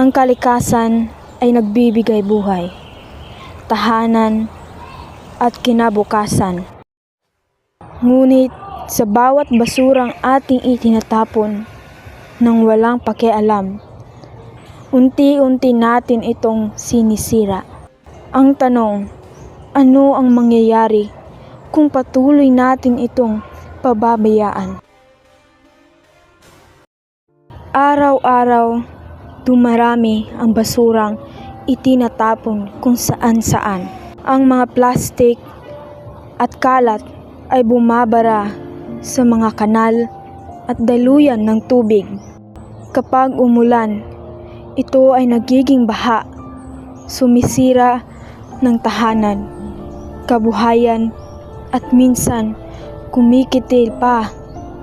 Ang kalikasan ay nagbibigay buhay, tahanan at kinabukasan. Ngunit sa bawat basurang ating itinatapon nang walang pakialam, unti-unti natin itong sinisira. Ang tanong, ano ang mangyayari kung patuloy natin itong pababayaan? Araw-araw, dumarami ang basurang itinatapon kung saan-saan. Ang mga plastik at kalat ay bumabara sa mga kanal at daluyan ng tubig. Kapag umulan, ito ay nagiging baha, sumisira ng tahanan, kabuhayan at minsan kumikitil pa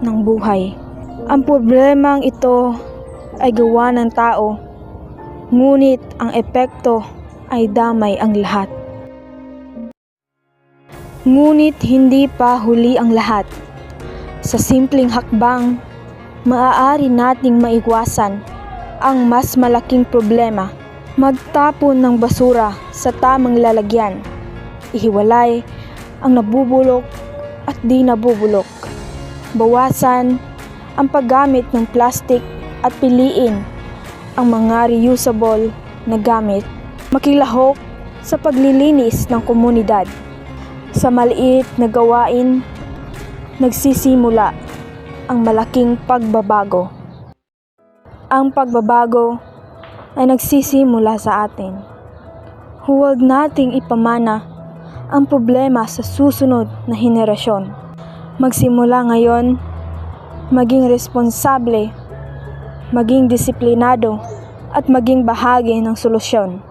ng buhay. Ang problemang ito ay gawa ng tao, ngunit ang epekto ay damay ang lahat. Ngunit hindi pa huli ang lahat. Sa simpleng hakbang, maaari nating maiwasan ang mas malaking problema. Magtapon ng basura sa tamang lalagyan. Ihiwalay ang nabubulok at di nabubulok. Bawasan ang paggamit ng plastik at piliin ang mga reusable na gamit. Makilahok sa paglilinis ng komunidad. Sa maliit na gawain, nagsisimula ang malaking pagbabago. Ang pagbabago ay nagsisimula sa atin. Huwag nating ipamana ang problema sa susunod na henerasyon. Magsimula ngayon, maging responsable, maging disiplinado at maging bahagi ng solusyon.